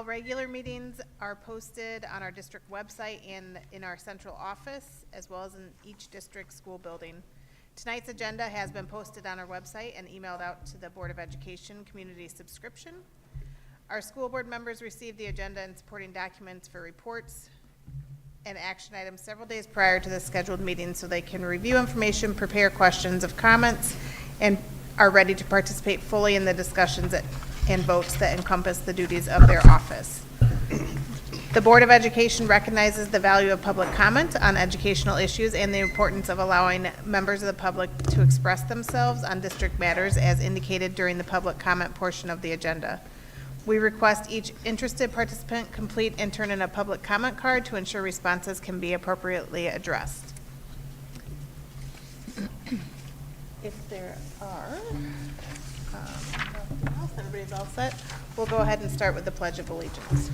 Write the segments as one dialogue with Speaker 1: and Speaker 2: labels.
Speaker 1: regular meetings are posted on our district website and in our central office, as well as in each district school building. Tonight's agenda has been posted on our website and emailed out to the Board of Education community subscription. Our school board members received the agenda and supporting documents for reports and action items several days prior to the scheduled meeting so they can review information, prepare questions of comments, and are ready to participate fully in the discussions and votes that encompass the duties of their office. The Board of Education recognizes the value of public comment on educational issues and the importance of allowing members of the public to express themselves on district matters as indicated during the public comment portion of the agenda. We request each interested participant complete and turn in a public comment card to ensure responses can be appropriately addressed. If there are, nothing else, everybody's all set, we'll go ahead and start with the Pledge of Allegiance.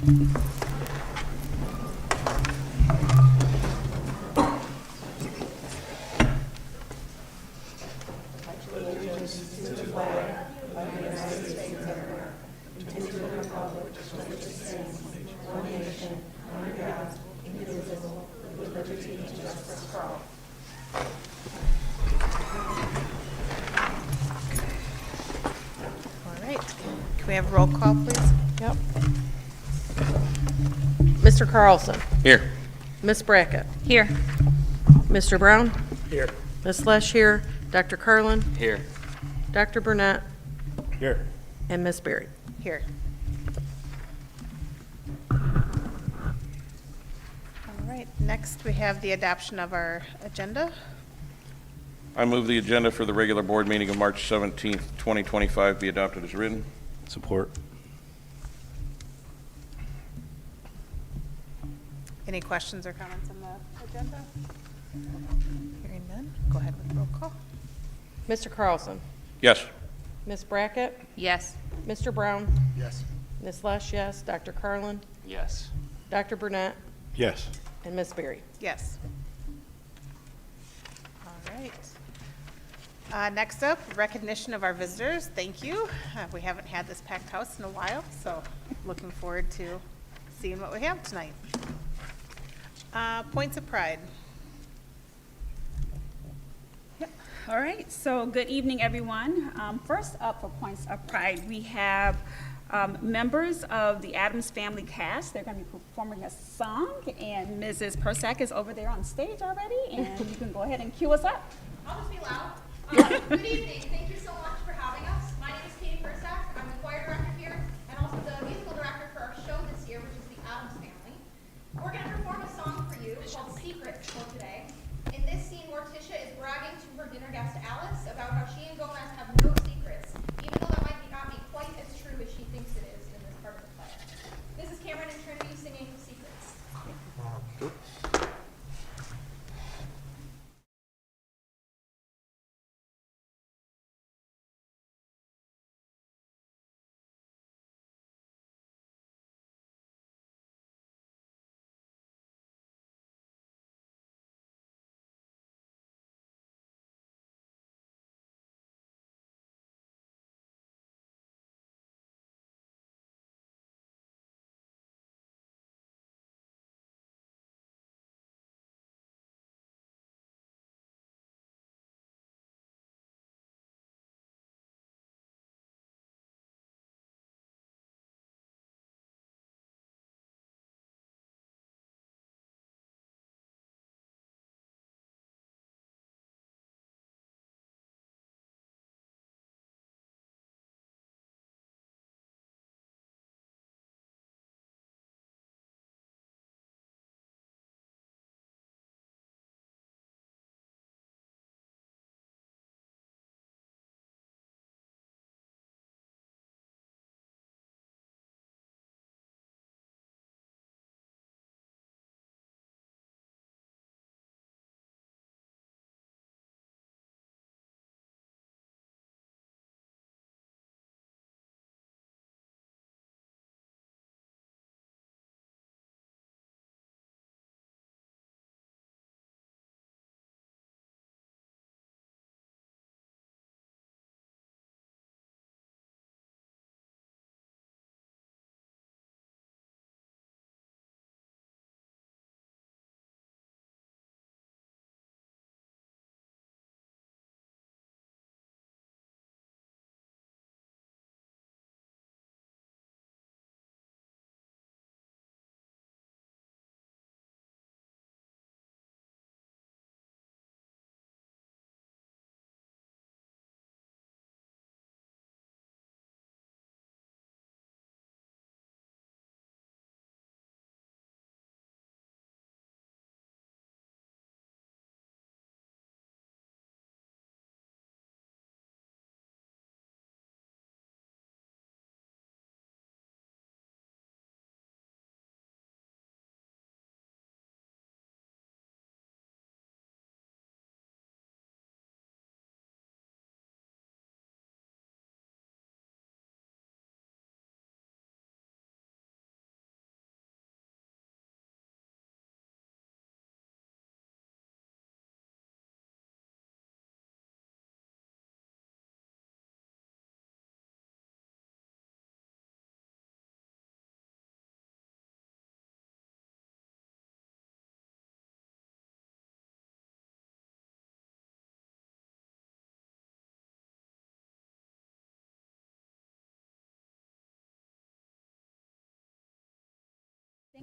Speaker 1: Can we have a roll call, please?
Speaker 2: Yep. Mr. Carlson.
Speaker 3: Here.
Speaker 2: Miss Brackett.
Speaker 4: Here.
Speaker 2: Mr. Brown.
Speaker 3: Here.
Speaker 2: Miss Lesh here. Dr. Carlin.
Speaker 3: Here.
Speaker 2: Dr. Burnett.
Speaker 3: Here.
Speaker 2: And Miss Berry.
Speaker 1: Here. All right, next we have the adoption of our agenda.
Speaker 3: I move the agenda for the regular board meeting of March 17th, 2025 be adopted as written.
Speaker 5: Support.
Speaker 1: Any questions or comments on the agenda? Hearing none, go ahead with the roll call.
Speaker 2: Mr. Carlson.
Speaker 3: Yes.
Speaker 2: Miss Brackett.
Speaker 4: Yes.
Speaker 2: Mr. Brown.
Speaker 5: Yes.
Speaker 2: Miss Lesh, yes. Dr. Carlin.
Speaker 3: Yes.
Speaker 2: Dr. Burnett.
Speaker 5: Yes.
Speaker 2: And Miss Berry.
Speaker 1: Yes. All right. Next up, recognition of our visitors. Thank you. We haven't had this packed house in a while, so looking forward to seeing what we have tonight. Points of pride.
Speaker 4: All right, so good evening, everyone. First up for Points of Pride, we have members of the Addams Family cast. They're going to be performing a song, and Mrs. Persack is over there on stage already, and you can go ahead and cue us up.
Speaker 6: I'll just be loud. Good evening. Thank you so much for having us. My name is Katie Persack. I'm the choir director here and also the musical director for our show this year, which is the Addams Family. We're going to perform a song for you called Secrets for today. In this scene, Morticia is bragging to her dinner guest Alice about how she and Gomez have no secrets, even though that might not be quite as true as she thinks it is in this part of the play. This is Cameron and Trinity singing Secrets.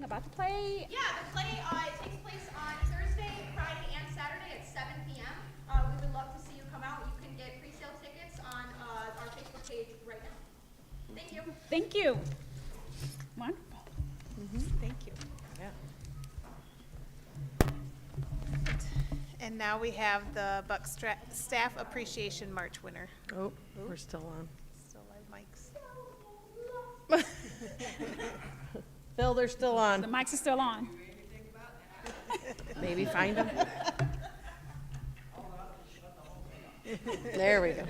Speaker 4: About the play?
Speaker 6: Yeah, the play it takes place on Thursday, Friday, and Saturday at 7 p.m. We would love to see you come out. You can get pre-sale tickets on our Facebook page right now. Thank you.
Speaker 4: Thank you. Wonderful.
Speaker 1: Thank you. And now we have the Buck Staff Appreciation March winner.
Speaker 2: Oh, we're still on.
Speaker 1: Still live mics.
Speaker 2: Phil, they're still
Speaker 4: The
Speaker 2: on.
Speaker 4: mics are still on.
Speaker 2: Maybe find them. There we go.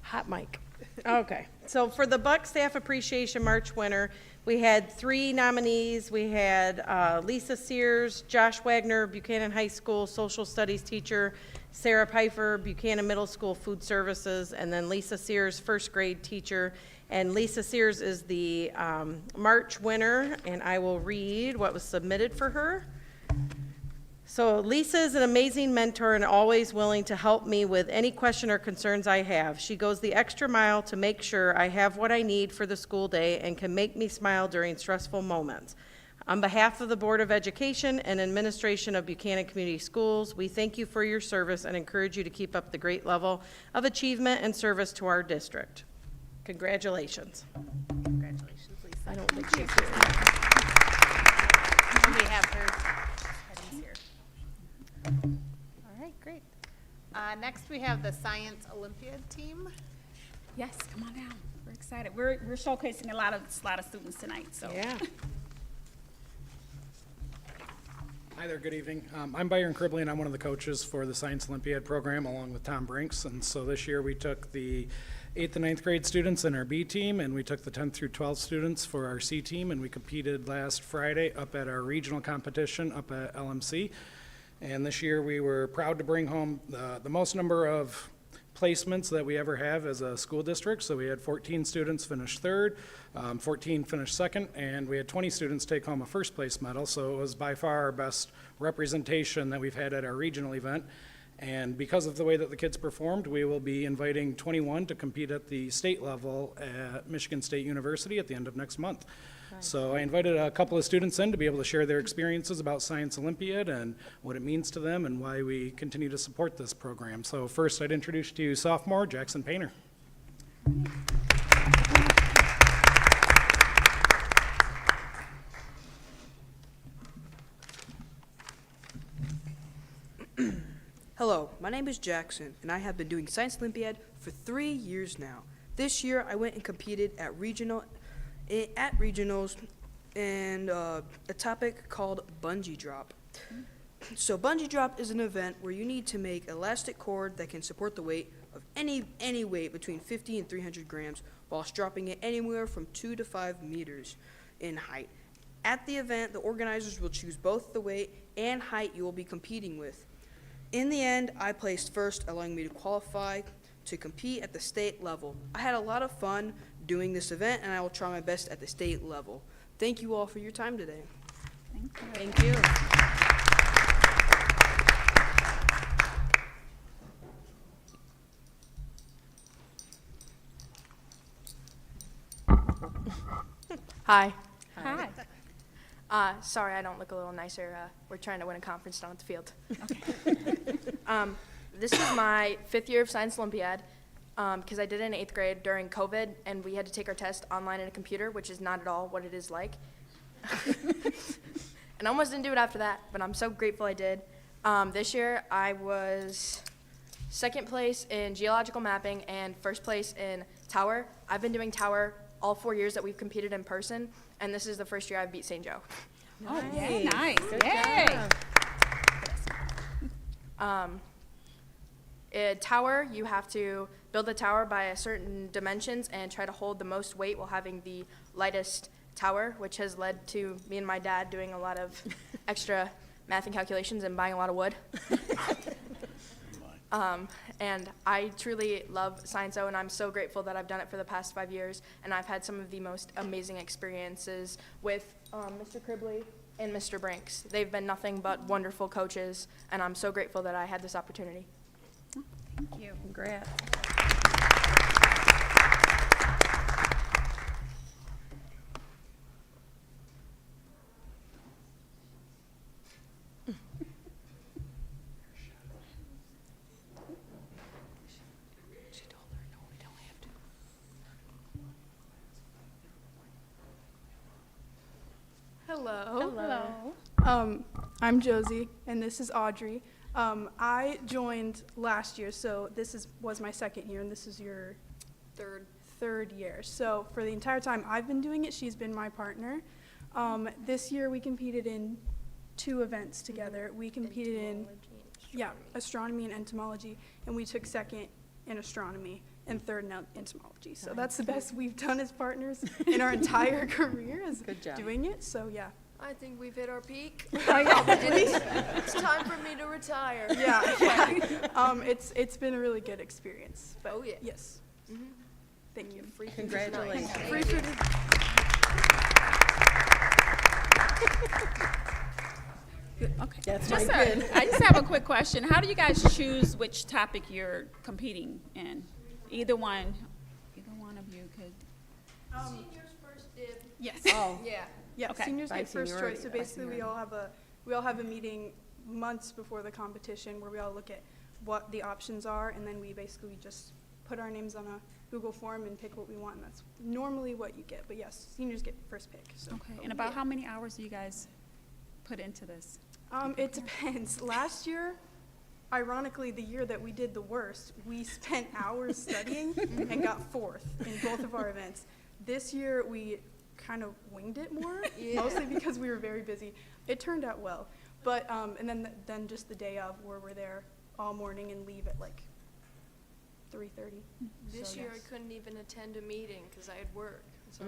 Speaker 2: Hot mic. Okay, so for the Buck Staff Appreciation March winner, we had 3 nominees. We had Lisa Sears, Josh Wagner, Buchanan High School Social Studies teacher, Sarah Pfeiffer, Buchanan Middle School Food Services, and then Lisa Sears, first grade teacher. And Lisa Sears is the March winner, and I will read what was submitted for her. So Lisa is an amazing mentor and always willing to help me with any question or concerns I have. She goes the extra mile to make sure I have what I need for the school day and can make me smile during stressful moments. On behalf of the Board of Education and Administration of Buchanan Community Schools, we thank you for your service and encourage you to keep up the great level of achievement and service to our district. Congratulations.
Speaker 1: Congratulations, Lisa.
Speaker 2: I don't think she's here.
Speaker 1: And we have her headings here. All right, great. Next, we have the Science Olympiad team.
Speaker 4: Yes, come on down. We're excited. We're showcasing a lot of students tonight, so.
Speaker 2: Yeah.
Speaker 5: Hi there, good evening. I'm Byron Cribley, and I'm one of the coaches for the Science Olympiad program along with Tom Brinks. And so this year we took the 8th and 9th grade students in our B team, and we took the 10th through 12th students for our C team, and we competed last Friday up at our regional competition up at LMC. And this year we were proud to bring home the most number of placements that we ever have as a school district. So we had 14 students finish third, 14 finished second, and we had 20 students take home a first place medal. So it was by far our best representation that we've had at our regional event. And because of the way that the kids performed, we will be inviting 21 to compete at the state level at Michigan State University at the end of next month. So I invited a couple of students in to be able to share their experiences about Science Olympiad and what it means to them and why we continue to support this program. So first I'd introduce to you sophomore Jackson Painter.
Speaker 7: Hello, my name is Jackson, and I have been doing Science Olympiad for 3 years now. This year, I went and competed at regionals and a topic called bungee drop. So bungee drop is an event where you need to make elastic cord that can support the weight of any weight between 50 and 300 grams whilst dropping it anywhere from 2 to 5 meters in height. At the event, the organizers will choose both the weight and height you will be competing with. In the end, I placed first, allowing me to qualify to compete at the state level. I had a lot of fun doing this event, and I will try my best at the state level. Thank you all for your time today.
Speaker 4: Thank you.
Speaker 2: Thank you.
Speaker 8: Hi.
Speaker 4: Hi.
Speaker 8: Sorry, I don't look a little nicer. We're trying to win a conference down at the field. This is my 5th year of Science Olympiad because I did it in 8th grade during COVID, and we had to take our test online in a computer, which is not at all what it is like. And I almost didn't do it after that, but I'm so grateful I did. This year, I was 2nd place in geological mapping and 1st place in tower. I've been doing tower all 4 years that we've competed in person, and this is the first year I've beat St. Joe.
Speaker 4: Oh, yeah, nice.
Speaker 2: Good
Speaker 4: Yay.
Speaker 2: job.
Speaker 8: Tower, you have to build the tower by a certain dimensions and try to hold the most weight while having the lightest tower, which has led to me and my dad doing a lot of extra math and calculations and buying a lot of wood. And I truly love Science O, and I'm so grateful that I've done it for the past 5 years, and I've had some of the most amazing experiences with Mr. Cribley and Mr. Brinks. They've been nothing but wonderful coaches, and I'm so grateful that I had this opportunity.
Speaker 4: Thank you.
Speaker 2: Congrats.
Speaker 9: Hello. I'm Josie, and this is Audrey. I joined last year, so was my second year, and this is your third year. So for the entire time I've been doing it, she's been my partner. This year we competed in 2 events together. We competed in astronomy and entomology, and we took second in astronomy and third in entomology. So that's the best we've done as partners in our entire career is doing it. So yeah.
Speaker 10: I think we've hit our peak.
Speaker 9: It's
Speaker 10: It's time for me to retire.
Speaker 9: yeah. It's been a really good experience. But
Speaker 10: Oh, yeah.
Speaker 9: yes. Thank you.
Speaker 10: Free food is
Speaker 2: Congratulations.
Speaker 10: nice.
Speaker 9: Free food is
Speaker 4: Okay.
Speaker 2: That's
Speaker 4: Just
Speaker 2: my good.
Speaker 4: I just have a quick question. How do you guys choose which topic you're competing in? Either one of you could.
Speaker 10: Seniors first dib.
Speaker 9: yes.
Speaker 2: Oh,
Speaker 10: Yeah.
Speaker 9: Yeah,
Speaker 4: Okay.
Speaker 9: seniors
Speaker 2: By
Speaker 9: get first
Speaker 2: seniority,
Speaker 9: choice. So
Speaker 2: by
Speaker 9: basically, we all have a meeting months before the competition where we all look at what the options are, and then we basically just put our names on a Google form and pick what we want, and that's normally what you get. But yes, seniors get first pick. So.
Speaker 4: Okay. And about how many hours do you guys put into this?
Speaker 9: It depends. Last year, ironically, the year that we did the worst, we spent hours studying and got 4th in both of our events. This year, we kind of winged it more, mostly because we were very busy. It turned out well, but and then just the day of, where we're there all morning and leave at like 3:30.
Speaker 10: This
Speaker 9: So,
Speaker 10: year
Speaker 9: yes.
Speaker 10: I couldn't even attend a meeting because I had work. So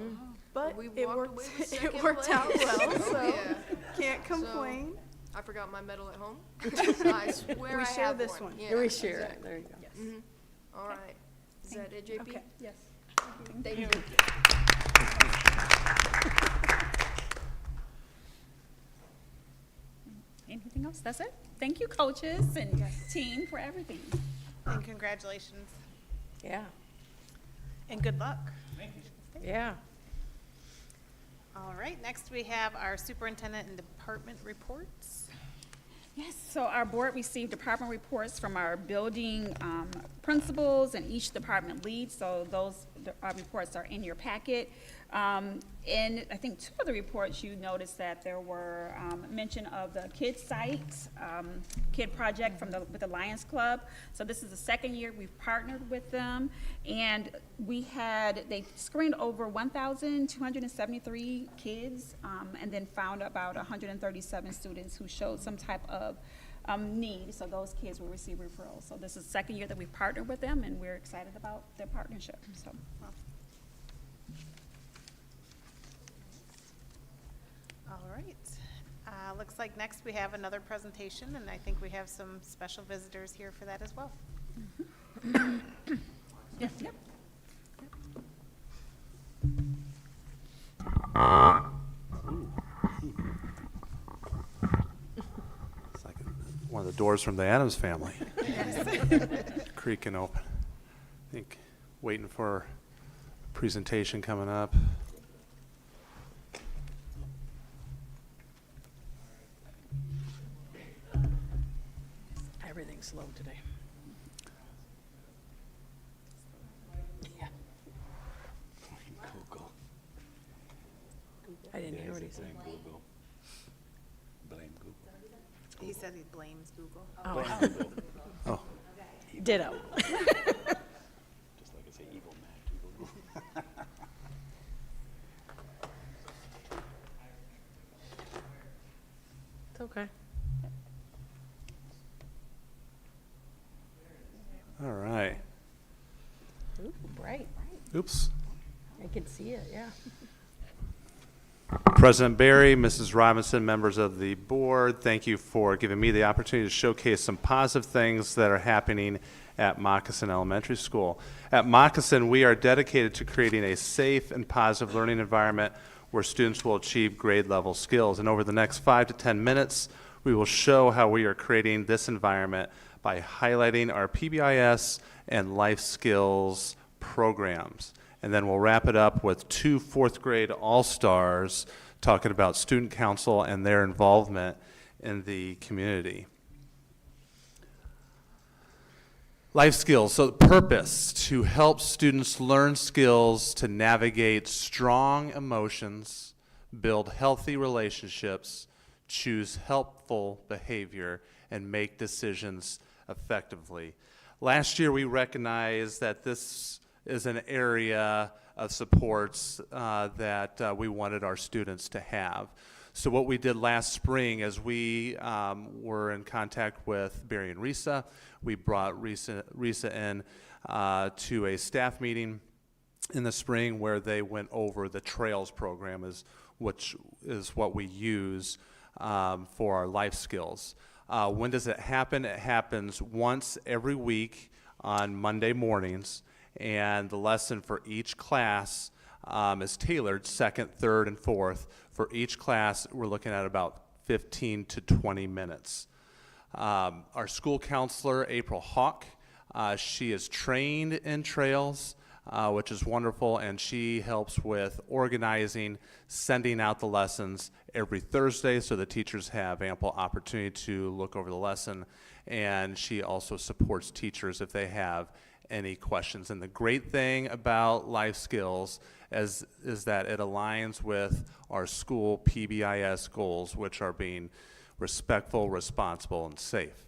Speaker 9: But
Speaker 10: we
Speaker 9: it
Speaker 10: walked
Speaker 9: worked.
Speaker 10: away with
Speaker 9: It
Speaker 10: second
Speaker 9: worked out
Speaker 10: place.
Speaker 9: well,
Speaker 10: Oh,
Speaker 9: so
Speaker 10: yeah.
Speaker 9: can't complain.
Speaker 10: I forgot my medal at home. I swear
Speaker 9: We
Speaker 10: I
Speaker 9: share
Speaker 10: have
Speaker 9: this
Speaker 10: one.
Speaker 9: one.
Speaker 10: Yeah,
Speaker 2: we share it.
Speaker 10: exactly.
Speaker 2: There you go.
Speaker 9: Yes.
Speaker 10: All right. Is that it, JP?
Speaker 9: Okay. Yes.
Speaker 10: Thank you.
Speaker 4: Anything else? That's it? Thank you, coaches and team, for everything.
Speaker 1: And congratulations
Speaker 2: Yeah,
Speaker 1: and good luck.
Speaker 2: yeah.
Speaker 1: All right, next we have our superintendent and department reports.
Speaker 4: Yes, so our board received department reports from our building principals and each department lead, so those reports are in your packet. In, I think, 2 of the reports, you noticed that there were mention of the kid site, kid project with the Lions Club. So this is the 2nd year we've partnered with them, and they screened over 1,273 kids, and then found about 137 students who showed some type of need, so those kids will receive referrals. So this is the 2nd year that we've partnered with them, and we're excited about their partnership, so.
Speaker 1: All right. Looks like next we have another presentation, and I think we have some special visitors here for that as well.
Speaker 4: Yes, yep.
Speaker 11: It's like one of the doors from the Addams Family. Creaking open. I think waiting for a presentation coming up.
Speaker 2: Everything's slow today. Yeah.
Speaker 11: Google.
Speaker 2: I didn't hear what he said.
Speaker 11: Google. Blame Google.
Speaker 1: He said he blames Google.
Speaker 2: Oh,
Speaker 11: Oh,
Speaker 2: ditto.
Speaker 11: just like I say, evil man, Google.
Speaker 2: It's okay.
Speaker 11: All right.
Speaker 2: Ooh, bright.
Speaker 11: Oops.
Speaker 2: I can see it, yeah.
Speaker 11: President Barry, Mrs. Robinson, members of the board, thank you for giving me the opportunity to showcase some positive things that are happening at Moccasin Elementary School. At Moccasin, we are dedicated to creating a safe and positive learning environment where students will achieve grade level skills. And over the next 5 to 10 minutes, we will show how we are creating this environment by highlighting our PBIS and life skills programs. And then we'll wrap it up with 2 4th grade all-stars talking about student council and their involvement in the community. Life skills, so the purpose to help students learn skills to navigate strong emotions, build healthy relationships, choose helpful behavior, and make decisions effectively. Last year, we recognized that this is an area of supports that we wanted our students to have. So what we did last spring is we were in contact with Barry and Risa. We brought Risa in to a staff meeting in the spring where they went over the Trails program, which is what we use for our life skills. When does it happen? It happens once every week on Monday mornings, and the lesson for each class is tailored, second, third, and fourth. For each class, we're looking at about 15 to 20 minutes. Our school counselor, April Hawk, she is trained in Trails, which is wonderful, and she helps with organizing, sending out the lessons every Thursday so the teachers have ample opportunity to look over the lesson, and she also supports teachers if they have any questions. And the great thing about life skills is that it aligns with our school PBIS goals, which are being respectful, responsible, and safe.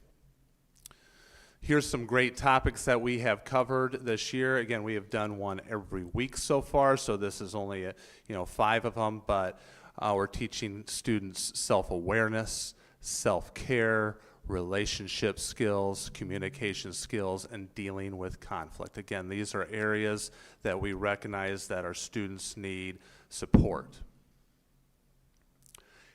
Speaker 11: Here's some great topics that we have covered this year. Again, we have done one every week so far, so this is only 5 of them, but we're teaching students self-awareness, self-care, relationship skills, communication skills, and dealing with conflict. Again, these are areas that we recognize that our students need support.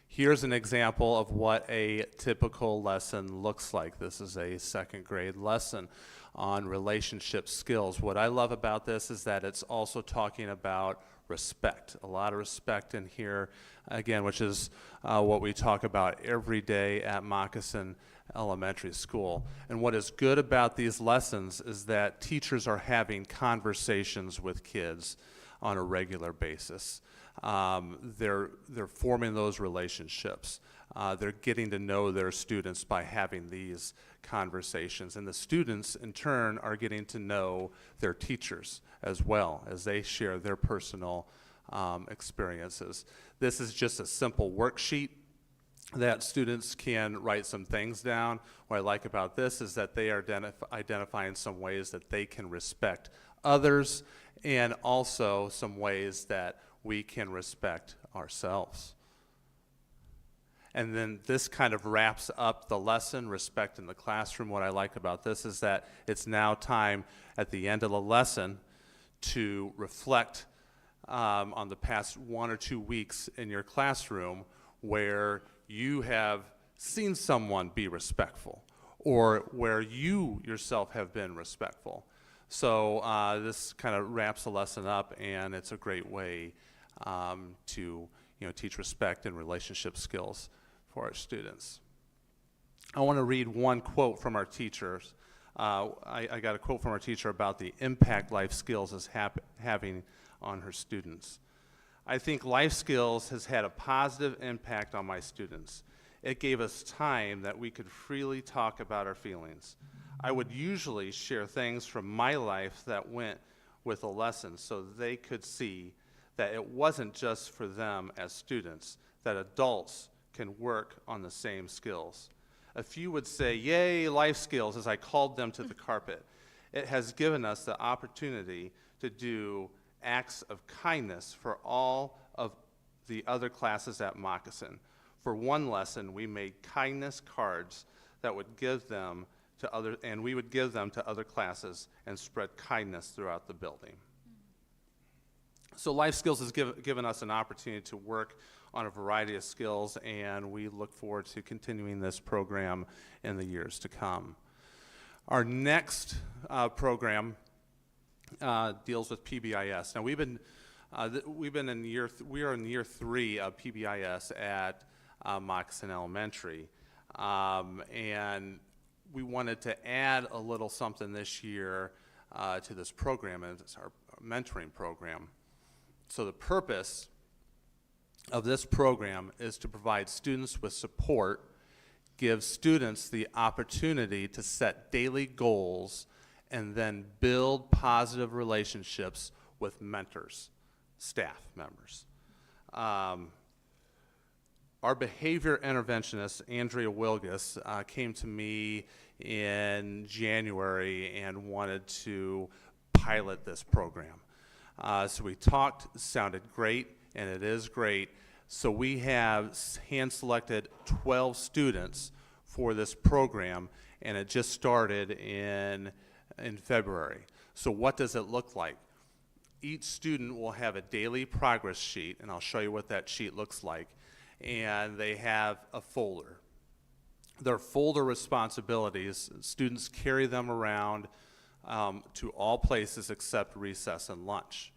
Speaker 11: Here's an example of what a typical lesson looks like. This is a second grade lesson on relationship skills. What I love about this is that it's also talking about respect. A lot of respect in here, again, which is what we talk about every day at Moccasin Elementary School. And what is good about these lessons is that teachers are having conversations with kids on a regular basis. They're forming those relationships. They're getting to know their students by having these conversations. And the students, in turn, are getting to know their teachers as well as they share their personal experiences. This is just a simple worksheet that students can write some things down. What I like about this is that they are identifying some ways that they can respect others and also some ways that we can respect ourselves. And then this kind of wraps up the lesson, respect in the classroom. What I like about this is that it's now time at the end of the lesson to reflect on the past 1 or 2 weeks in your classroom where you have seen someone be respectful or where you yourself have been respectful. So this kind of wraps the lesson up, and it's a great way to teach respect and relationship skills for our students. I want to read one quote from our teachers. I got a quote from our teacher about the impact life skills is having on her students. I think life skills has had a positive impact on my students. It gave us time that we could freely talk about our feelings. I would usually share things from my life that went with a lesson so they could see that it wasn't just for them as students, that adults can work on the same skills. A few would say, "Yay, life skills," as I called them to the carpet. It has given us the opportunity to do acts of kindness for all of the other classes at Moccasin. For one lesson, we made kindness cards that would give them to other, and we would give them to other classes and spread kindness throughout the building. So life skills has given us an opportunity to work on a variety of skills, and we look forward to continuing this program in the years to come. Our next program deals with PBIS. Now we are in year 3 of PBIS at Moccasin Elementary, and we wanted to add a little something this year to this program, and it's our mentoring program. So the purpose of this program is to provide students with support, give students the opportunity to set daily goals, and then build positive relationships with mentors, staff members. Our behavior interventionist, Andrea Wilgus, came to me in January and wanted to pilot this program. So we talked, sounded great, and it is great. So we have hand-selected 12 students for this program, and it just started in February. So what does it look like? Each student will have a daily progress sheet, and I'll show you what that sheet looks like. And they have a folder. Their folder responsibilities, students carry them around to all places except recess and lunch.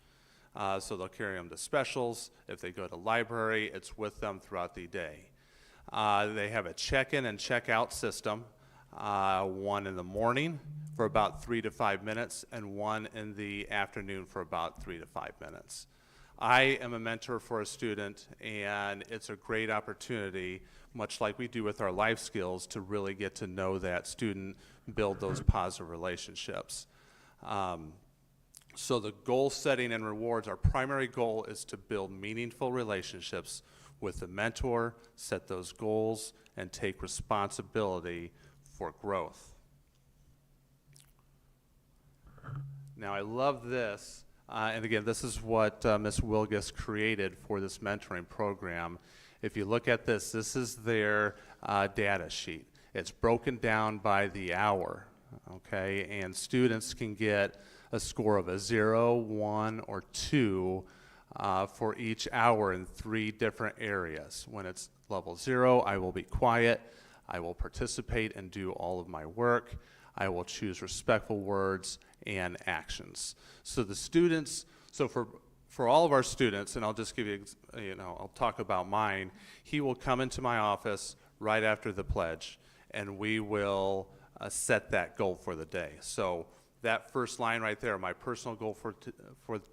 Speaker 11: So they'll carry them to specials. If they go to library, it's with them throughout the day. They have a check-in and check-out system, one in the morning for about 3 to 5 minutes and one in the afternoon for about 3 to 5 minutes. I am a mentor for a student, and it's a great opportunity, much like we do with our life skills, to really get to know that student, build those positive relationships. So the goal setting and rewards, our primary goal is to build meaningful relationships with the mentor, set those goals, and take responsibility for growth. Now, I love this. And again, this is what Ms. Wilgus created for this mentoring program. If you look at this, this is their data sheet. It's broken down by the hour, okay? And students can get a score of a 0, 1, or 2 for each hour in 3 different areas. When it's level 0, I will be quiet. I will participate and do all of my work. I will choose respectful words and actions. So the students, so for all of our students, and I'll just give you, I'll talk about mine, he will come into my office right after the pledge, and we will set that goal for the day. So that first line right there, my personal goal for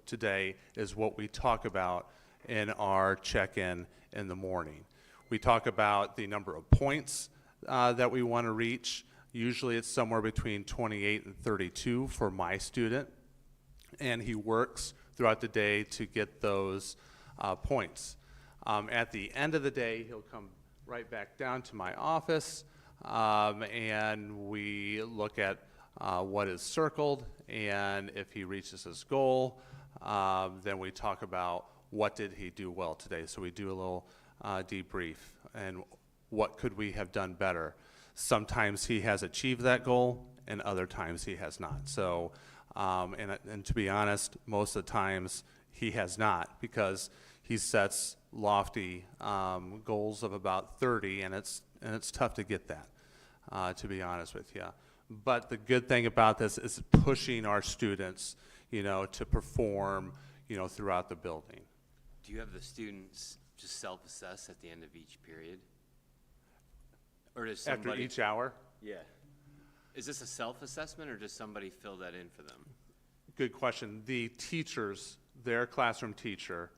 Speaker 11: today, is what we talk about in our check-in in the morning. We talk about the number of points that we want to reach. Usually it's somewhere between 28 and 32 for my student, and he works throughout the day to get those points. At the end of the day, he'll come right back down to my office, and we look at what is circled, and if he reaches his goal, then we talk about what did he do well today. So we do a little debrief, and what could we have done better. Sometimes he has achieved that goal, and other times he has not. So, and to be honest, most of the times he has not, because he sets lofty goals of about 30, and it's tough to get that, to be honest with you. But the good thing about this is pushing our students, to perform, throughout the building.
Speaker 12: Do you have the students just self-assess at the end of each period? Or does somebody...
Speaker 11: After each hour?
Speaker 12: Yeah. Is this a self-assessment, or does somebody fill that in for them?
Speaker 11: Good question. The teachers, their classroom teacher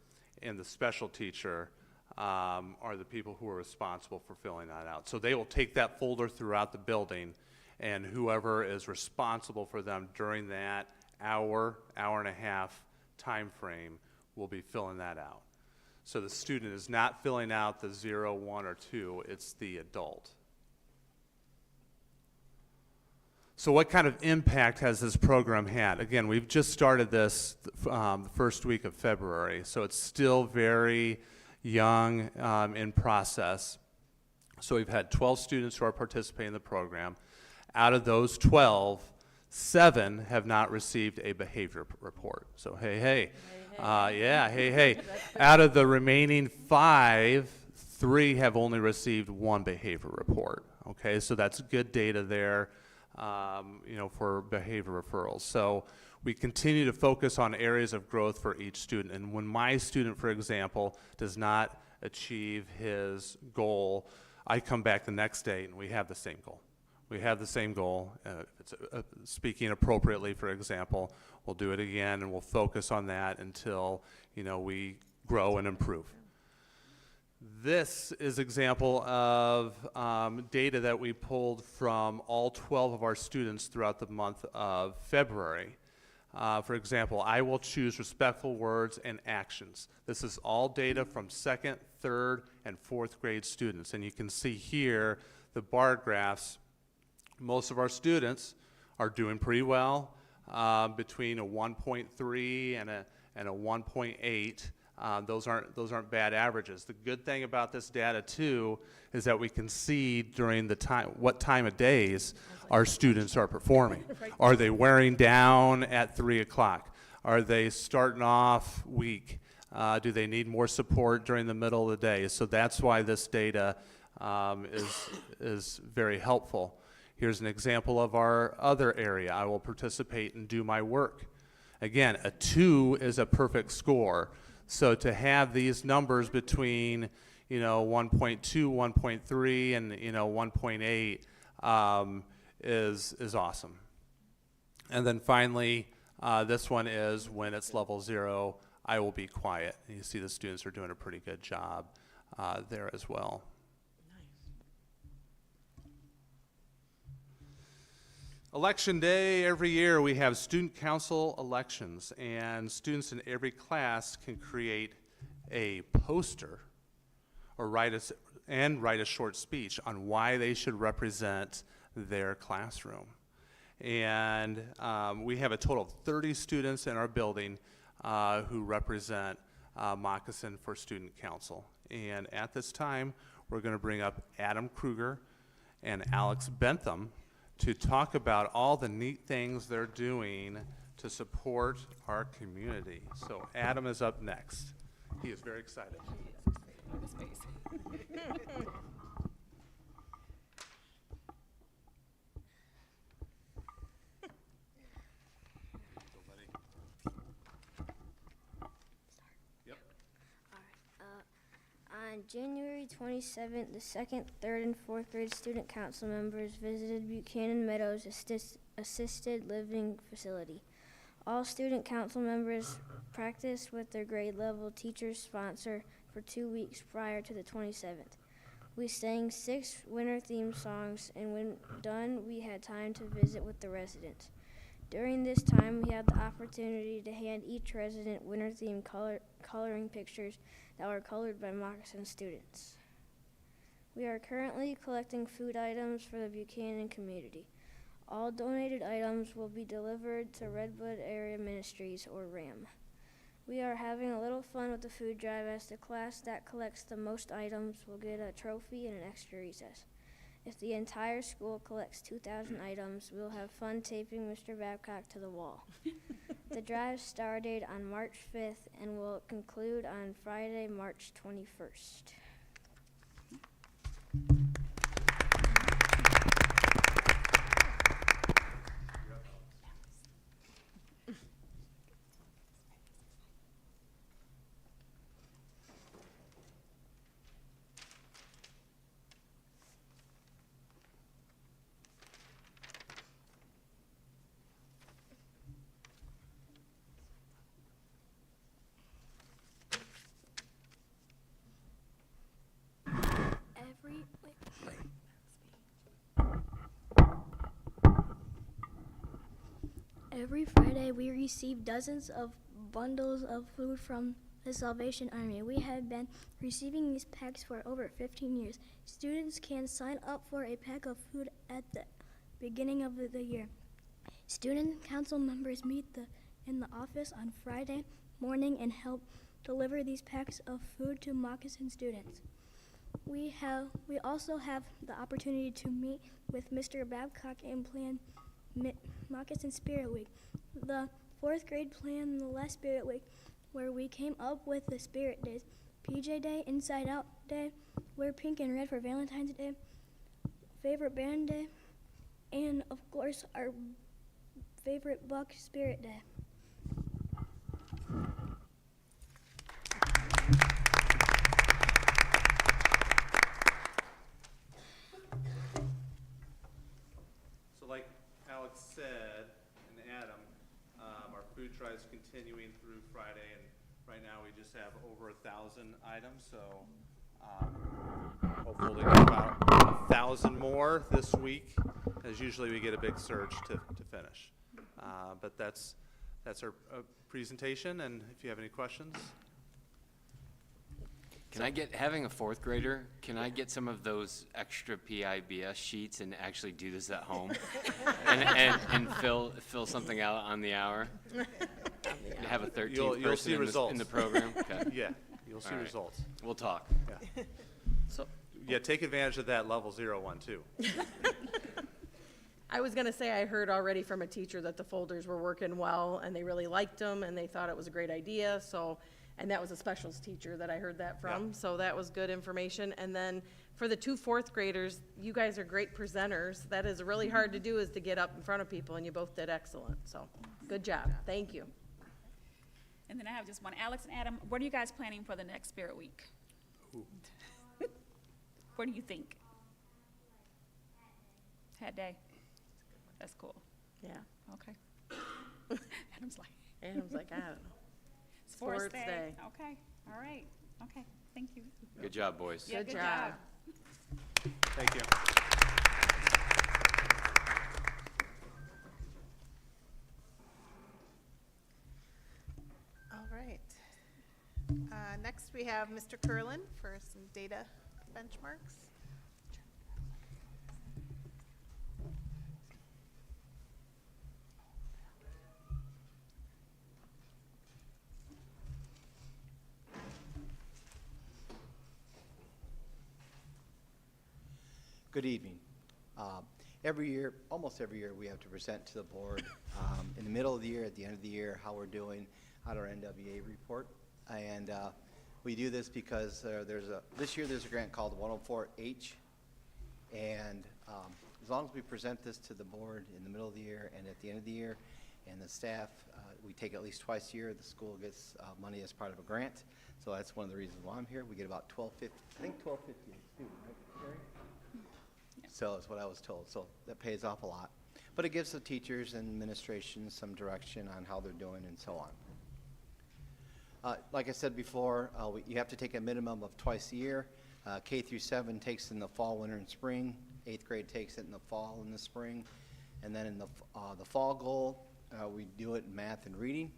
Speaker 11: and the special teacher are the people who are responsible for filling that out. So they will take that folder throughout the building, and whoever is responsible for them during that hour and a half time frame will be filling that out. So the student is not filling out the 0, 1, or 2, it's the adult. So what kind of impact has this program had? Again, we've just started this the first week of February, so it's still very young in process. So we've had 12 students who are participating in the program. Out of those 12, 7 have not received a behavior report. So hey. Out of the remaining 5, 3 have only received 1 behavior report. Okay, so that's good data there. For behavior referrals. So we continue to focus on areas of growth for each student. And when my student, for example, does not achieve his goal, I come back the next day and we have the same goal. We have the same goal. If it's speaking appropriately, for example, we'll do it again, and we'll focus on that until we grow and improve. This is example of data that we pulled from all 12 of our students throughout the month of February. For example, I will choose respectful words and actions. This is all data from 2nd, 3rd, and 4th grade students. And you can see here the bar graphs. Most of our students are doing pretty well, between a 1.3 and a 1.8. Those aren't bad averages. The good thing about this data too is that we can see during the time, what time of days our students are performing. Are they wearing down at 3 o'clock? Are they starting off weak? Do they need more support during the middle of the day? So that's why this data is very helpful. Here's an example of our other area. I will participate and do my work. Again, a 2 is a perfect score. So to have these numbers between, 1.2, 1.3, and 1.8 is awesome. And then finally, this one is when it's level 0, I will be quiet. And you see the students are doing a pretty good job there as well. Election day, every year we have student council elections, and students in every class can create a poster or write a short speech on why they should represent their classroom. And we have a total of 30 students in our building who represent Moccasin for Student Council. And at this time, we're going to bring up Adam Kruger and Alex Bentham to talk about all the neat things they're doing to support our community. So Adam is up next. He is very excited.
Speaker 13: On January 27th, the 2nd, 3rd, and 4th grade student council members visited Buchanan Meadows Assisted Living Facility. All student council members practiced with their grade level teacher's sponsor for 2 weeks prior to the 27th. We sang 6 winter themed songs, and when done, we had time to visit with the residents. During this time, we had the opportunity to hand each resident winter themed coloring pictures that were colored by Moccasin students. We are currently collecting food items for the Buchanan community. All donated items will be delivered to Redwood Area Ministries, or RAM. We are having a little fun with the food drive, as the class that collects the most items will get a trophy and an extra recess. If the entire school collects 2,000 items, we'll have fun taping Mr. Babcock to the wall. The drive started on March 5th and will conclude on Friday, March 21st. Every Friday, we receive dozens of bundles of food from the Salvation Army. We have been receiving these packs for over 15 years. Students can sign up for a pack of food at the beginning of the year. Student council members meet in the office on Friday morning and help deliver these packs of food to Moccasin students. We also have the opportunity to meet with Mr. Babcock and plan Moccasin Spirit Week. The 4th grade planned the last Spirit Week, where we came up with the Spirit Days: PJ Day, Inside Out Day, Wear Pink and Red for Valentine's Day, Favorite Band Day, and of course our favorite Buck Spirit Day.
Speaker 11: Like Alex said, and Adam, our food drive is continuing through Friday, and right now we just have over 1,000 items, so hopefully we get about 1,000 more this week, as usually we get a big surge to finish. But that's that's our presentation, and if you have any questions.
Speaker 12: Can I get, having a fourth grader, can I get some of those extra PIBS sheets and actually do this at home? And fill something out on the hour? Have a 13th
Speaker 11: You'll
Speaker 12: person
Speaker 11: see
Speaker 12: in
Speaker 11: results.
Speaker 12: the program? Okay.
Speaker 11: Yeah, you'll see
Speaker 12: All right.
Speaker 11: results.
Speaker 12: We'll talk.
Speaker 11: Yeah. Yeah, take advantage of that level 0 one too.
Speaker 2: I was gonna say, I heard already from a teacher that the folders were working well, and they really liked them, and they thought it was a great idea, so, and that was a specials teacher that I heard that from,
Speaker 11: Yeah.
Speaker 2: so that was good information. And then for the 2 fourth graders, you guys are great presenters. That is really hard to do, is to get up in front of people, and you both did excellent, so, good job, thank you.
Speaker 4: And then I have just one. Alex and Adam, what are you guys planning for the next Spirit Week? What do you think? Hat Day. That's cool.
Speaker 2: Yeah.
Speaker 4: Okay. Adam's like.
Speaker 2: Adam's like, I don't know.
Speaker 4: Sports
Speaker 2: Sports
Speaker 4: Day.
Speaker 2: Day.
Speaker 4: Okay, all right, okay, thank you.
Speaker 12: Good job, boys.
Speaker 4: Yeah,
Speaker 2: Good job.
Speaker 11: Thank you.
Speaker 1: All right. Next, we have Mr. Curlin for some data benchmarks.
Speaker 14: Good evening. Every year, almost every year, we have to present to the board in the middle of the year, at the end of the year, how we're doing on our NWA report. And we do this because this year there's a grant called 104H. And as long as we present this to the board in the middle of the year and at the end of the year, and the staff, we take at least twice a year, the school gets money as part of a grant. So that's one of the reasons why I'm here. We get about $12.50, I think $12.50 a student, right, Carrie? So that's what I was told. So that pays off a lot. But it gives the teachers and administration some direction on how they're doing and so on. Like I said before, you have to take a minimum of twice a year. K through 7 takes in the fall, winter, and spring. 8th grade takes it in the fall and the spring. And then in the fall goal, we do it in math and reading.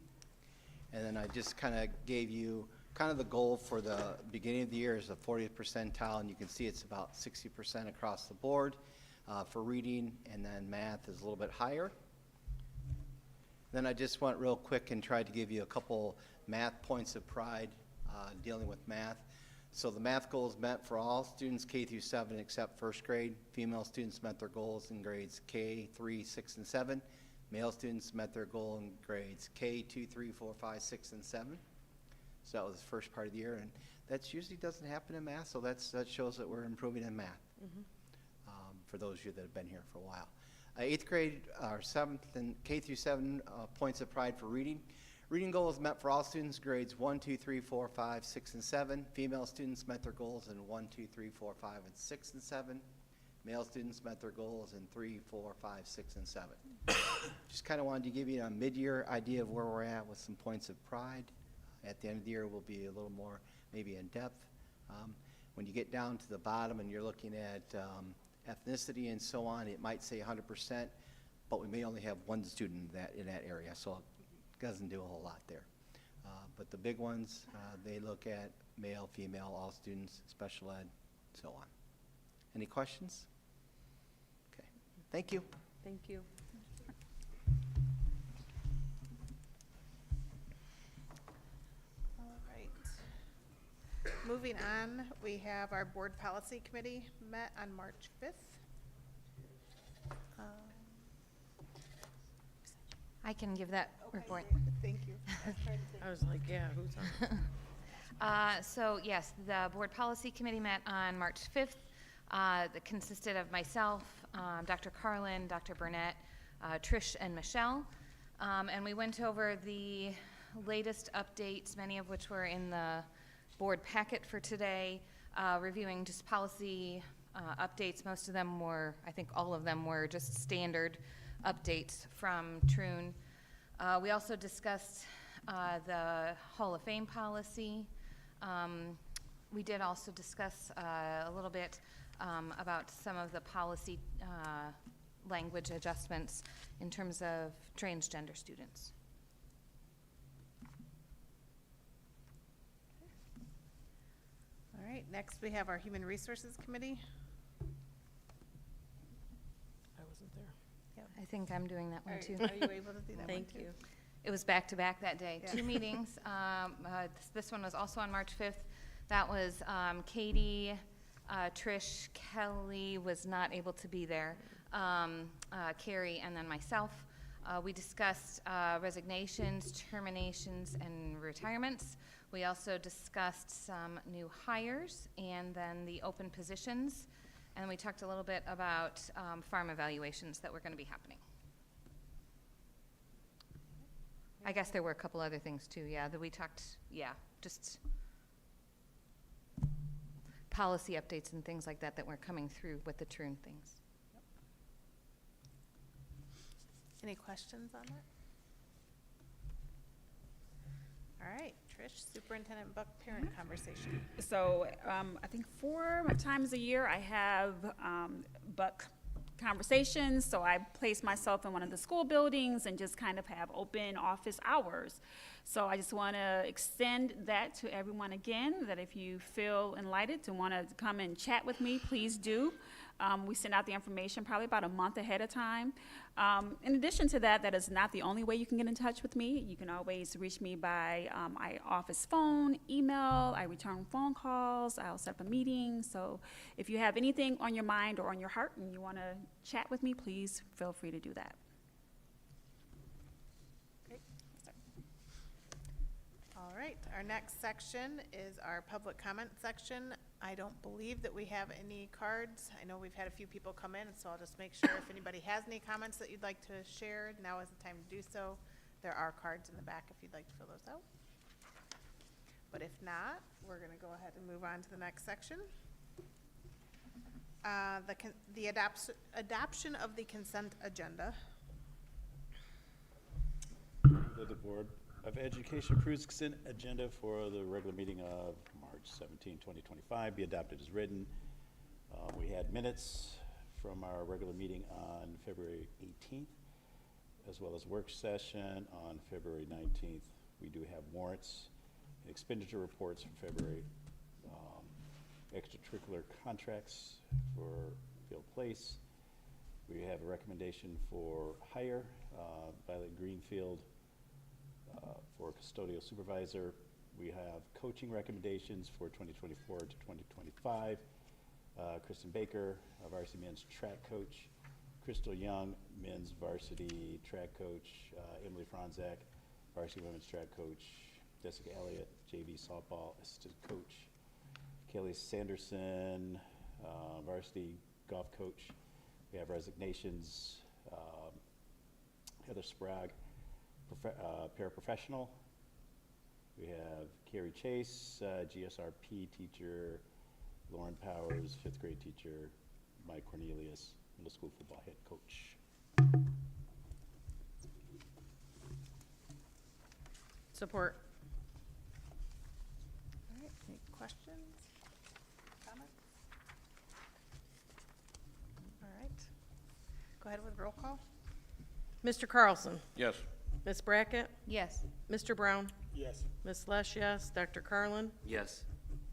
Speaker 14: And then I just kind of gave you kind of the goal for the beginning of the year is the 40th percentile, and you can see it's about 60% across the board for reading, and then math is a little bit higher. Then I just went real quick and tried to give you a couple math points of pride dealing with math. So the math goal is met for all students K through 7 except first grade. Female students met their goals in grades K, 3, 6, and 7. Male students met their goal in grades K, 2, 3, 4, 5, 6, and 7. So that was the first part of the year, and that usually doesn't happen in math, so that shows that we're improving in math for those of you that have been here for a while. 8th grade, or 7th and K through 7 points of pride for reading. Reading goal is met for all students, grades 1, 2, 3, 4, 5, 6, and 7. Female students met their goals in 1, 2, 3, 4, 5, and 6, and 7. Male students met their goals in 3, 4, 5, 6, and 7. Just kind of wanted to give you a mid-year idea of where we're at with some points of pride. At the end of the year, we'll be a little more maybe in depth. When you get down to the bottom and you're looking at ethnicity and so on, it might say 100%, but we may only have one student in that area, so it doesn't do a whole lot there. But the big ones, they look at male, female, all students, special ed, so on. Any questions? Okay, thank you.
Speaker 2: Thank you.
Speaker 1: All right. Moving on, we have our board policy committee met on March 5th.
Speaker 15: I can give that report.
Speaker 1: Thank you.
Speaker 2: I was like, yeah, who's on?
Speaker 15: So yes, the board policy committee met on March 5th. That consisted of myself, Dr. Carlin, Dr. Burnett, Trish, and Michelle. And we went over the latest updates, many of which were in the board packet for today, reviewing just policy updates. Most of them were, I think all of them were just standard updates from Troon. We also discussed the Hall of Fame policy. We did also discuss a little bit about some of the policy language adjustments in terms of transgender students.
Speaker 1: right, next we have our Human Resources Committee.
Speaker 2: I wasn't there.
Speaker 15: I think I'm doing that one too.
Speaker 1: Are you able to do that one
Speaker 2: Thank
Speaker 1: too?
Speaker 2: you.
Speaker 15: It was back-to-back that day,
Speaker 1: Yeah.
Speaker 15: 2 meetings. This one was also on March 5th. That was Katie, Trish, Kelly was not able to be there, Carrie, and then myself. We discussed resignations, terminations, and retirements. We also discussed some new hires and then the open positions. And we talked a little bit about farm evaluations that were going to be happening. I guess there were a couple other things too, yeah, that we talked, just policy updates and things like that that were coming through with the Troon things.
Speaker 1: Any questions on that? All right, Trish, Superintendent Buck parent conversation.
Speaker 4: So I think 4 times a year I have Buck conversations. So I place myself in one of the school buildings and just kind of have open office hours. So I just want to extend that to everyone again, that if you feel enlightened to want to come and chat with me, please do. We send out the information probably about a month ahead of time. In addition to that, that is not the only way you can get in touch with me. You can always reach me by my office phone, email. I return phone calls. I'll set up a meeting. So if you have anything on your mind or on your heart and you want to chat with me, please feel free to do that.
Speaker 1: Great. All right, our next section is our public comment section. I don't believe that we have any cards. I know we've had a few people come in, so I'll just make sure if anybody has any comments that you'd like to share, now is the time to do so. There are cards in the back if you'd like to fill those out. But if not, we're going to go ahead and move on to the next section. The adoption of the consent agenda.
Speaker 16: That the Board of Education approves consent agenda for the regular meeting of March 17, 2025, be adopted as written. We had minutes from our regular meeting on February 18th, as well as work session on February 19th. We do have warrants and expenditure reports from February, extracurricular contracts for Field Place. We have a recommendation for hire, Violet Greenfield, for custodial supervisor. We have coaching recommendations for 2024 to 2025. Kristen Baker, varsity men's track coach. Crystal Young, men's varsity track coach. Emily Franzak, varsity women's track coach. Jessica Elliott, JV softball assistant coach. Kelly Sanderson, varsity golf coach. We have resignations. Heather Sprague, paraprofessional. We have Carrie Chase, GSRP teacher. Lauren Powers, 5th grade teacher. Mike Cornelius, middle school football head coach.
Speaker 2: Support.
Speaker 1: All right, any questions, comments? All right, go ahead with roll call.
Speaker 2: Mr. Carlson.
Speaker 3: Yes.
Speaker 2: Ms. Brackett.
Speaker 15: Yes.
Speaker 2: Mr. Brown.
Speaker 5: Yes.
Speaker 2: Ms. Lesh, yes. Dr. Carlin.
Speaker 12: Yes.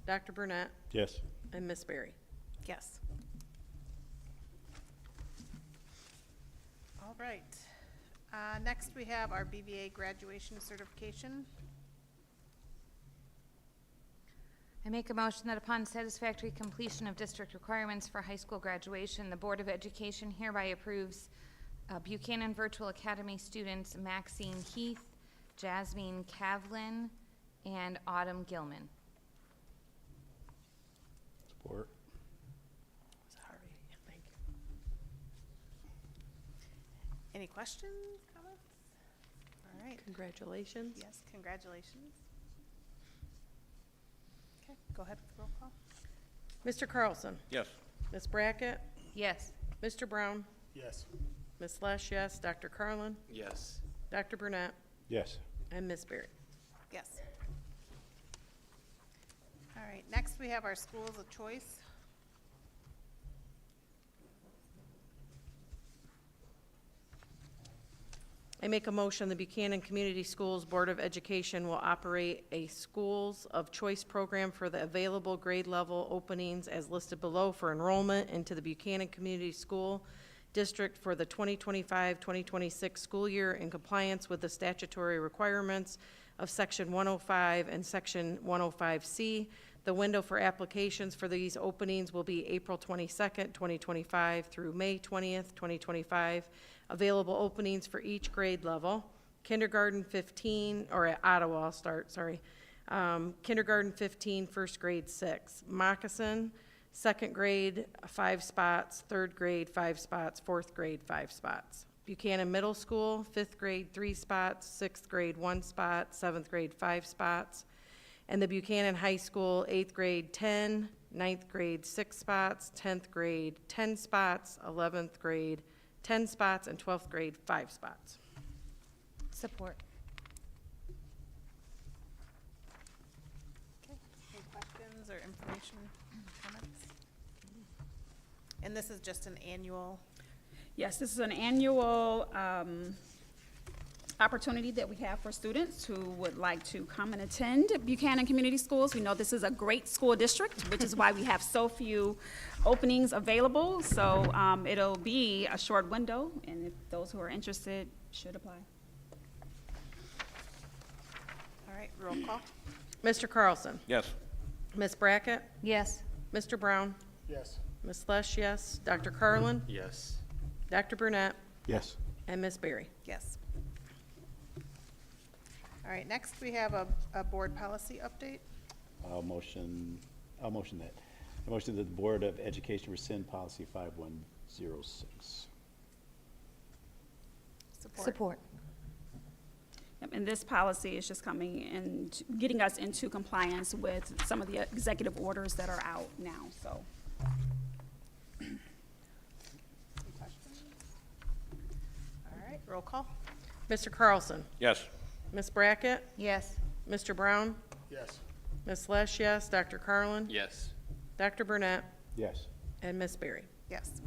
Speaker 2: Dr. Burnett.
Speaker 16: Yes.
Speaker 2: And Ms. Berry.
Speaker 1: Yes. All right. Next, we have our BVA graduation certification.
Speaker 15: I make a motion that upon satisfactory completion of district requirements for high school graduation, the Board of Education hereby approves Buchanan Virtual Academy students Maxine Heath, Jasmine Kavlin, and Autumn Gilman.
Speaker 16: Support.
Speaker 1: Sorry, thank you. Any questions, comments? All right.
Speaker 2: Congratulations.
Speaker 1: Yes, congratulations. Okay, go ahead with the roll call.
Speaker 2: Mr. Carlson.
Speaker 3: Yes.
Speaker 2: Ms. Brackett.
Speaker 15: Yes.
Speaker 2: Mr. Brown.
Speaker 5: Yes.
Speaker 2: Ms. Lesh, yes. Dr. Carlin.
Speaker 12: Yes.
Speaker 2: Dr. Burnett.
Speaker 16: Yes.
Speaker 2: And Ms. Berry.
Speaker 1: Yes. All right, next we have our schools of choice.
Speaker 2: I I make a motion the Buchanan Community Schools Board of Education will operate a Schools of Choice program for the available grade level openings as listed below for enrollment into the Buchanan Community School District for the 2025-2026 school year in compliance with the statutory requirements of Section 105 and Section 105C. The window for applications for these openings will be April 22nd, 2025 through May 20th, 2025. Available openings for each grade level. Kindergarten 15, or at Ottawa, I'll start, sorry. Kindergarten 15, first grade 6. Moccasin, second grade 5 spots, third grade 5 spots, fourth grade 5 spots. Buchanan Middle School, 5th grade 3 spots, 6th grade 1 spot, 7th grade 5 spots. And the Buchanan High School, 8th grade 10, 9th grade 6 spots, 10th grade 10 spots, 11th grade 10 spots, and 12th grade 5 spots.
Speaker 15: Support.
Speaker 1: Okay, any questions or information, comments? And this is just an annual,
Speaker 4: Yes, this is an annual opportunity that we have for students who would like to come and attend Buchanan Community Schools. We know this is a great school district, which is why we have so few openings available. So it'll be a short window, and if those who are interested should apply.
Speaker 1: all right, roll call.
Speaker 2: Mr. Carlson?
Speaker 3: Yes.
Speaker 2: Ms. Brackett?
Speaker 15: Yes.
Speaker 2: Mr. Brown?
Speaker 5: Yes.
Speaker 2: Ms. Lesh, yes. Dr. Carlin?
Speaker 12: Yes.
Speaker 2: Dr. Burnett?
Speaker 16: Yes.
Speaker 2: And Ms. Berry?
Speaker 1: Yes. All right, next we have a board policy update.
Speaker 16: I'll motion that. I motion that the Board of Education rescind policy 5106.
Speaker 15: Support.
Speaker 4: Yep, and this policy is just coming and getting us into compliance with some of the executive orders that are out now, so.
Speaker 1: Any questions? All right, roll call.
Speaker 2: Mr. Carlson?
Speaker 3: Yes.
Speaker 2: Ms. Brackett?
Speaker 15: Yes.
Speaker 2: Mr. Brown?
Speaker 5: Yes.
Speaker 2: Ms. Lesh, yes. Dr. Carlin?
Speaker 12: Yes.
Speaker 2: Dr. Burnett?
Speaker 16: Yes.
Speaker 2: And Ms. Berry?
Speaker 1: Yes.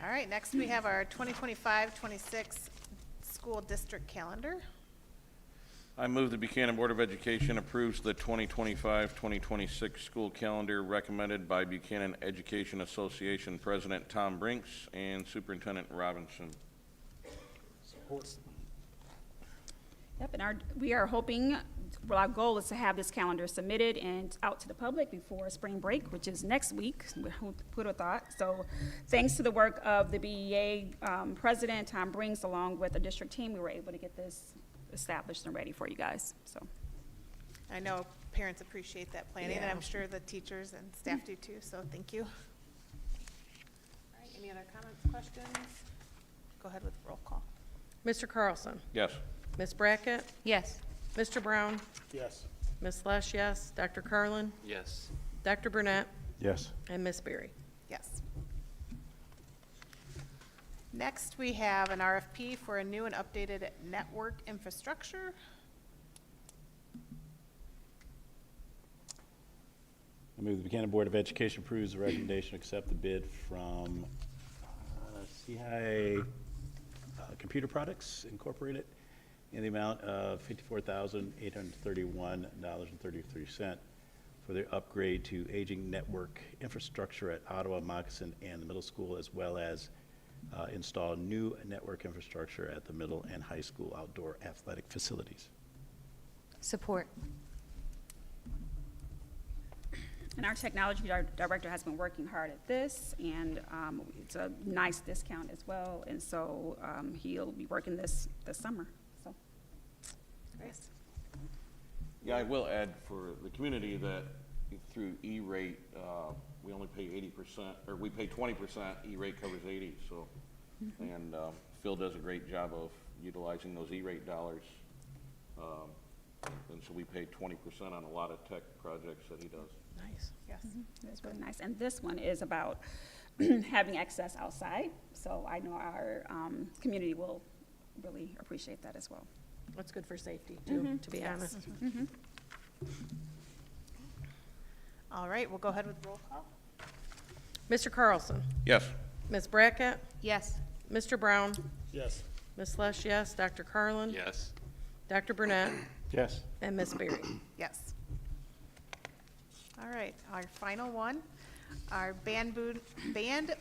Speaker 1: All right, next we have our 2025-26 school district calendar.
Speaker 3: I move the Buchanan Board of Education approves the 2025-2026 school calendar recommended by Buchanan Education Association President Tom Brinks and Superintendent Robinson.
Speaker 4: Yep, and we are hoping, well, our goal is to have this calendar submitted and out to the public before spring break, which is next week. Who would have thought? So thanks to the work of the BEA president, Tom Brinks, along with the district team, we were able to get this established and ready for you guys, so.
Speaker 1: I know parents appreciate that planning, and
Speaker 4: Yeah.
Speaker 1: I'm sure the teachers and staff do too, so thank you. All right, any other comments, questions? Go ahead with roll call.
Speaker 2: Mr. Carlson?
Speaker 3: Yes.
Speaker 2: Ms. Brackett?
Speaker 15: Yes.
Speaker 2: Mr. Brown?
Speaker 5: Yes.
Speaker 2: Ms. Lesh, yes. Dr. Carlin?
Speaker 12: Yes.
Speaker 2: Dr. Burnett?
Speaker 16: Yes.
Speaker 2: And Ms. Berry?
Speaker 1: Yes. Next, we have an RFP for a new and updated network infrastructure.
Speaker 16: I move the Buchanan Board of Education approves the recommendation to accept the bid from CI Computer Products Incorporated in the amount of $54,831.33 for their upgrade to aging network infrastructure at Ottawa, Moccasin, and the middle school, as well as install new network infrastructure at the middle and high school outdoor athletic facilities.
Speaker 15: Support.
Speaker 4: And our technology director has been working hard at this, and it's a nice discount as well, and so he'll be working this summer, so.
Speaker 1: Great.
Speaker 3: Yeah, I will add for the community that through E-rate, we only pay 80%, or we pay 20%, E-rate covers 80, so. And Phil does a great job of utilizing those E-rate dollars. And so we pay 20% on a lot of tech projects that he does.
Speaker 2: Nice.
Speaker 1: Yes.
Speaker 4: That's really nice, and this one is about having access outside, so I know our community will really appreciate that as well.
Speaker 2: That's good for safety, too, to be honest.
Speaker 1: All right, we'll go ahead with roll call.
Speaker 2: Mr. Carlson?
Speaker 3: Yes.
Speaker 2: Ms. Brackett?
Speaker 15: Yes.
Speaker 2: Mr. Brown?
Speaker 5: Yes.
Speaker 2: Ms. Lesh, yes. Dr. Carlin?
Speaker 12: Yes.
Speaker 2: Dr. Burnett?
Speaker 16: Yes.
Speaker 2: And Ms. Berry.
Speaker 1: Yes. All right, our final one, our Band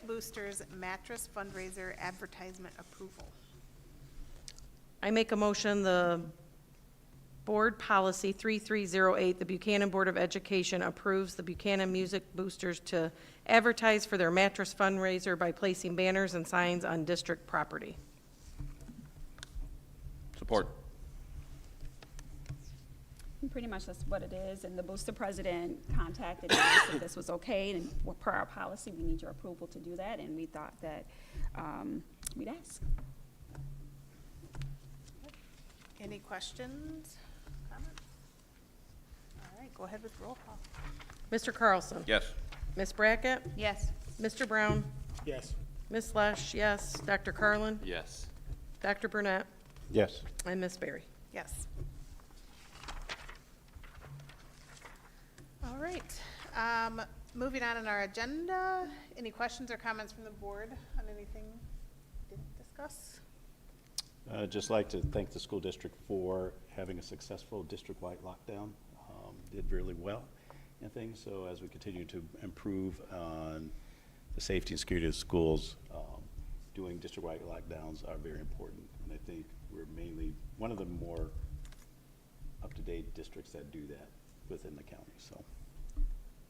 Speaker 1: Boosters Mattress Fundraiser Advertisement Approval.
Speaker 2: I make a motion, the Board Policy 3308, the Buchanan Board of Education approves the Buchanan Music Boosters to advertise for their mattress fundraiser by placing banners and signs on district property.
Speaker 3: Support.
Speaker 4: And pretty much that's what it is, and the booster president contacted us if this was okay, and per our policy, we need your approval to do that, and we thought that we'd ask.
Speaker 1: Any questions, comments? All right, go ahead with roll call.
Speaker 2: Mr. Carlson?
Speaker 3: Yes.
Speaker 2: Ms. Brackett?
Speaker 15: Yes.
Speaker 2: Mr. Brown?
Speaker 5: Yes.
Speaker 2: Ms. Lesh, yes. Dr. Carlin?
Speaker 12: Yes.
Speaker 2: Dr. Burnett?
Speaker 16: Yes.
Speaker 2: And Ms. Berry.
Speaker 1: Yes. All right, moving on in our agenda, any questions or comments from the board on anything we didn't discuss?
Speaker 16: I'd just like to thank the school district for having a successful district-wide lockdown. Did really well and things, so as we continue to improve on the safety and security of schools, doing district-wide lockdowns are very important. And I think we're mainly one of the more up-to-date districts that do that within the county, so.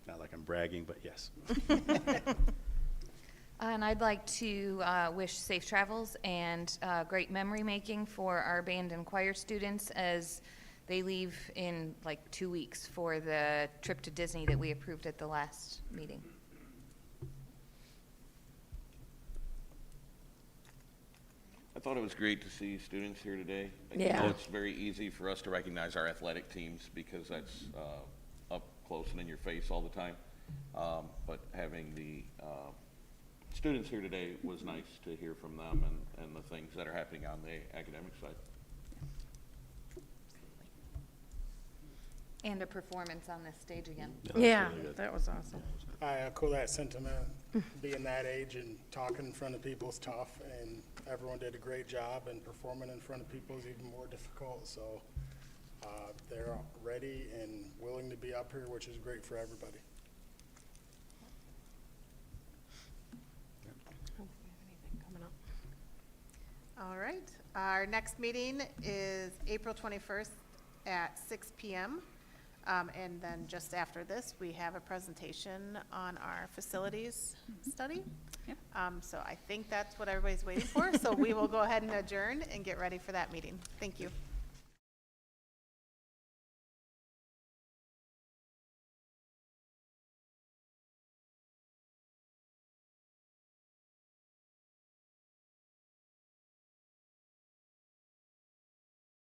Speaker 16: Not like I'm bragging, but yes.
Speaker 15: And I'd like to wish safe travels and great memory making for our band and choir students as they leave in like 2 weeks for the trip to Disney that we approved at the last meeting.
Speaker 3: I thought it was great to see students here today.
Speaker 2: Yeah.
Speaker 3: I know it's very easy for us to recognize our athletic teams because that's up close and in your face all the time. But having the students here today was nice to hear from them and the things that are happening on the academic side.
Speaker 15: And a performance on this stage again.
Speaker 2: Yeah, that was awesome.
Speaker 5: I echo that sentiment. Being that age and talking in front of people is tough, and everyone did a great job, and performing in front of people is even more difficult. So they're ready and willing to be up here, which is great for everybody.
Speaker 1: All right, our next meeting is April 21st at 6 p.m. And then just after this, we have a presentation on our facilities study.
Speaker 4: Yep.
Speaker 1: So I think that's what everybody's waiting for. So we will go ahead and adjourn and get ready for that meeting. Thank you.